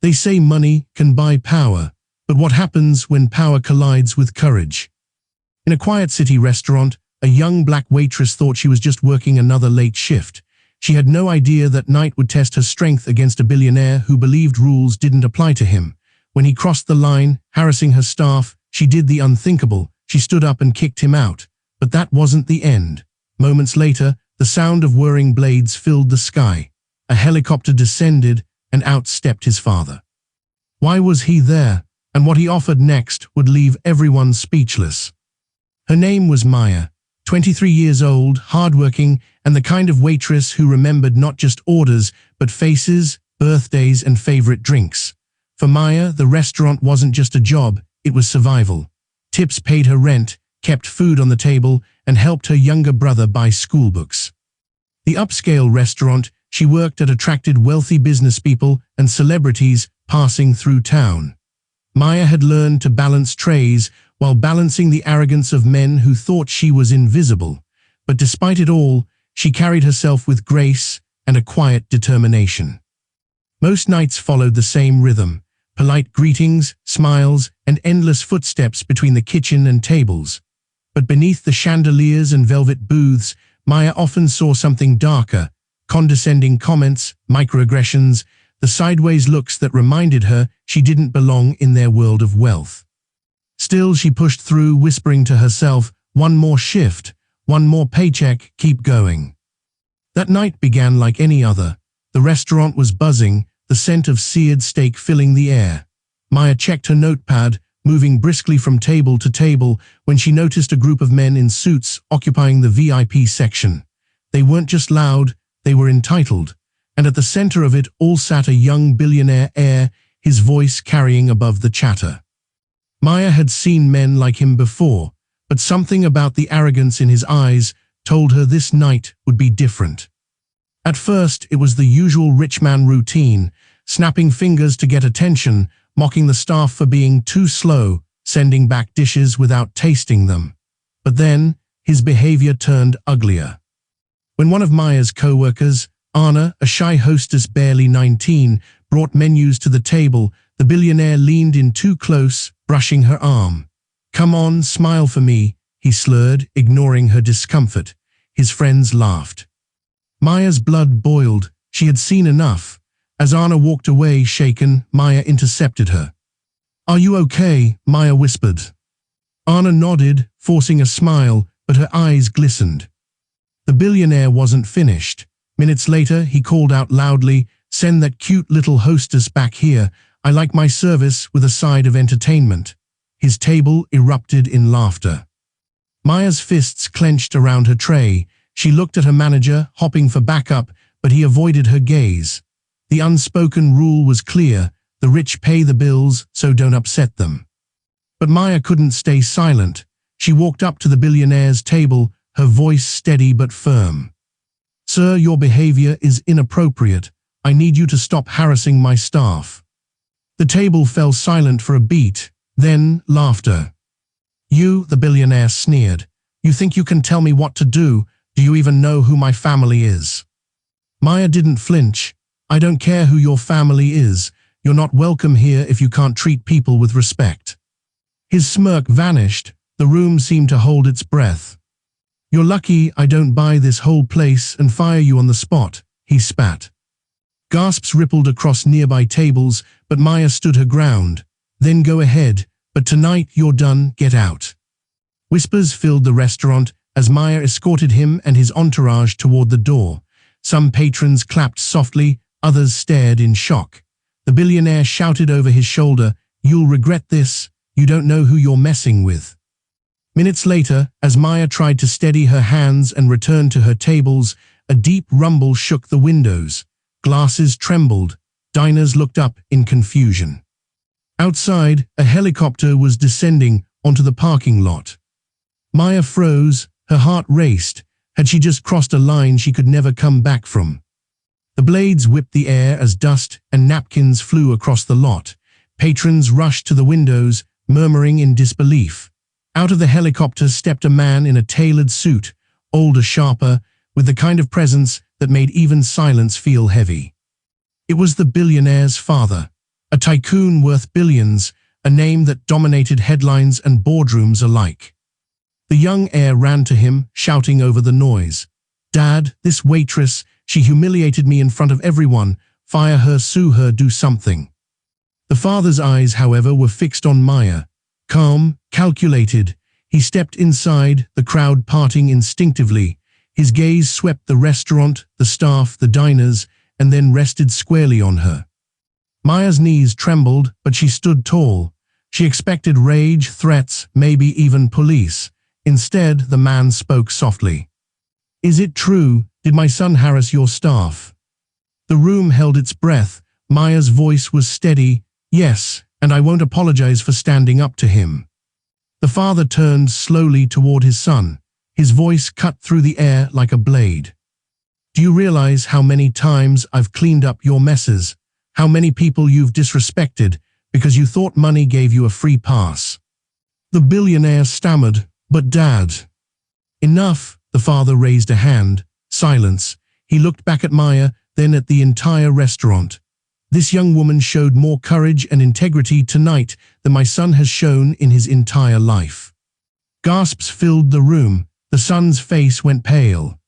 They say money can buy power, but what happens when power collides with courage? In a quiet city restaurant, a young black waitress thought she was just working another late shift. She had no idea that night would test her strength against a billionaire who believed rules didn't apply to him. When he crossed the line, harassing her staff, she did the unthinkable. She stood up and kicked him out. But that wasn't the end. Moments later, the sound of whirring blades filled the sky. A helicopter descended, and out stepped his father. Why was he there? And what he offered next would leave everyone speechless. Her name was Maya, 23 years old, hardworking, and the kind of waitress who remembered not just orders, but faces, birthdays, and favorite drinks. For Maya, the restaurant wasn't just a job, it was survival. Tips paid her rent, kept food on the table, and helped her younger brother buy school books. The upscale restaurant she worked at attracted wealthy business people and celebrities passing through town. Maya had learned to balance trays while balancing the arrogance of men who thought she was invisible. But despite it all, she carried herself with grace and a quiet determination. Most nights followed the same rhythm: polite greetings, smiles, and endless footsteps between the kitchen and tables. But beneath the chandeliers and velvet booths, Maya often saw something darker: condescending comments, microaggressions, the sideways looks that reminded her she didn't belong in their world of wealth. Still, she pushed through, whispering to herself, "One more shift, one more paycheck, keep going." That night began like any other. The restaurant was buzzing, the scent of seared steak filling the air. Maya checked her notepad, moving briskly from table to table, when she noticed a group of men in suits occupying the VIP section. They weren't just loud, they were entitled. And at the center of it all sat a young billionaire heir, his voice carrying above the chatter. Maya had seen men like him before, but something about the arrogance in his eyes told her this night would be different. At first, it was the usual rich man routine: snapping fingers to get attention, mocking the staff for being too slow, sending back dishes without tasting them. But then, his behavior turned uglier. When one of Maya's co-workers, Anna, a shy hostess barely 19, brought menus to the table, the billionaire leaned in too close, brushing her arm. "Come on, smile for me," he slurred, ignoring her discomfort. His friends laughed. Maya's blood boiled. She had seen enough. As Anna walked away, shaken, Maya intercepted her. "Are you okay?" Maya whispered. Anna nodded, forcing a smile, but her eyes glistened. The billionaire wasn't finished. Minutes later, he called out loudly, "Send that cute little hostess back here. I like my service with a side of entertainment." His table erupted in laughter. Maya's fists clenched around her tray. She looked at her manager, hopping for backup, but he avoided her gaze. The unspoken rule was clear: the rich pay the bills, so don't upset them. But Maya couldn't stay silent. She walked up to the billionaire's table, her voice steady but firm. "Sir, your behavior is inappropriate. I need you to stop harassing my staff." The table fell silent for a beat, then laughter. "You," the billionaire sneered. "You think you can tell me what to do? Do you even know who my family is?" Maya didn't flinch. "I don't care who your family is. You're not welcome here if you can't treat people with respect." His smirk vanished. The room seemed to hold its breath. "You're lucky I don't buy this whole place and fire you on the spot," he spat. Gasps rippled across nearby tables, but Maya stood her ground. "Then go ahead, but tonight you're done, get out." Whispers filled the restaurant as Maya escorted him and his entourage toward the door. Some patrons clapped softly, others stared in shock. The billionaire shouted over his shoulder, "You'll regret this, you don't know who you're messing with." Minutes later, as Maya tried to steady her hands and return to her tables, a deep rumble shook the windows. Glasses trembled. Diners looked up in confusion. Outside, a helicopter was descending onto the parking lot. Maya froze, her heart raced. Had she just crossed a line she could never come back from? The blades whipped the air as dust and napkins flew across the lot. Patrons rushed to the windows, murmuring in disbelief. Out of the helicopter stepped a man in a tailored suit, older, sharper, with the kind of presence that made even silence feel heavy. It was the billionaire's father, a tycoon worth billions, a name that dominated headlines and boardrooms alike. The young heir ran to him, shouting over the noise. "Dad, this waitress, she humiliated me in front of everyone. Fire her, sue her, do something." The father's eyes, however, were fixed on Maya. Calm, calculated, he stepped inside, the crowd parting instinctively. His gaze swept the restaurant, the staff, the diners, and then rested squarely on her. Maya's knees trembled, but she stood tall. She expected rage, threats, maybe even police. Instead, the man spoke softly. "Is it true? Did my son harass your staff?" The room held its breath. Maya's voice was steady. "Yes, and I won't apologize for standing up to him." The father turned slowly toward his son. His voice cut through the air like a blade. "Do you realize how many times I've cleaned up your messes? How many people you've disrespected because you thought money gave you a free pass?" The billionaire stammered, "But Dad..." "Enough," the father raised a hand. Silence. He looked back at Maya, then at the entire restaurant. "This young woman showed more courage and integrity tonight than my son has shown in his entire life." Gasps filled the room. The son's face went pale.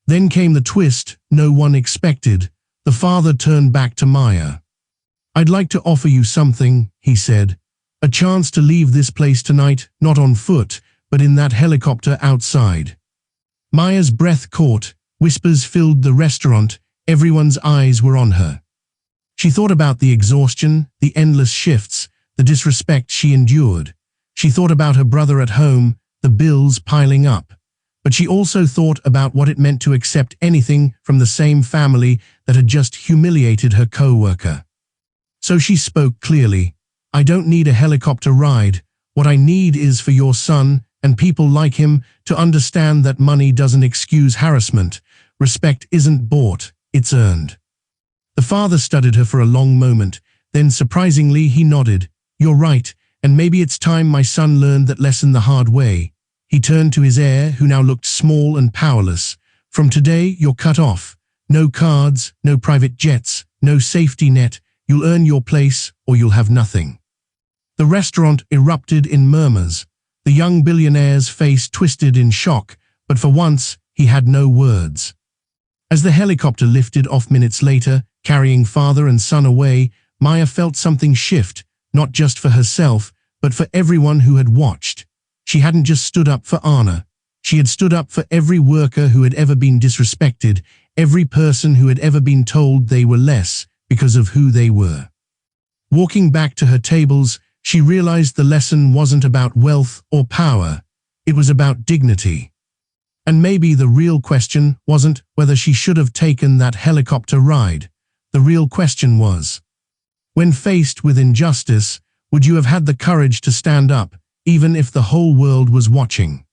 Then came the twist no one expected. The father turned back to Maya. "I'd like to offer you something," he said. "A chance to leave this place tonight, not on foot, but in that helicopter outside." Maya's breath caught. Whispers filled the restaurant. Everyone's eyes were on her. She thought about the exhaustion, the endless shifts, the disrespect she endured. She thought about her brother at home, the bills piling up. But she also thought about what it meant to accept anything from the same family that had just humiliated her co-worker. So she spoke clearly. "I don't need a helicopter ride. What I need is for your son and people like him to understand that money doesn't excuse harassment. Respect isn't bought, it's earned." The father studied her for a long moment. Then, surprisingly, he nodded. "You're right, and maybe it's time my son learned that lesson the hard way." He turned to his heir, who now looked small and powerless. "From today, you're cut off. No cards, no private jets, no safety net. You'll earn your place, or you'll have nothing." The restaurant erupted in murmurs. The young billionaire's face twisted in shock, but for once, he had no words. As the helicopter lifted off minutes later, carrying father and son away, Maya felt something shift, not just for herself, but for everyone who had watched. She hadn't just stood up for Anna. She had stood up for every worker who had ever been disrespected, every person who had ever been told they were less because of who they were. Walking back to her tables, she realized the lesson wasn't about wealth or power. It was about dignity. And maybe the real question wasn't whether she should have taken that helicopter ride. The real question was, when faced with injustice, would you have had the courage to stand up, even if the whole world was watching?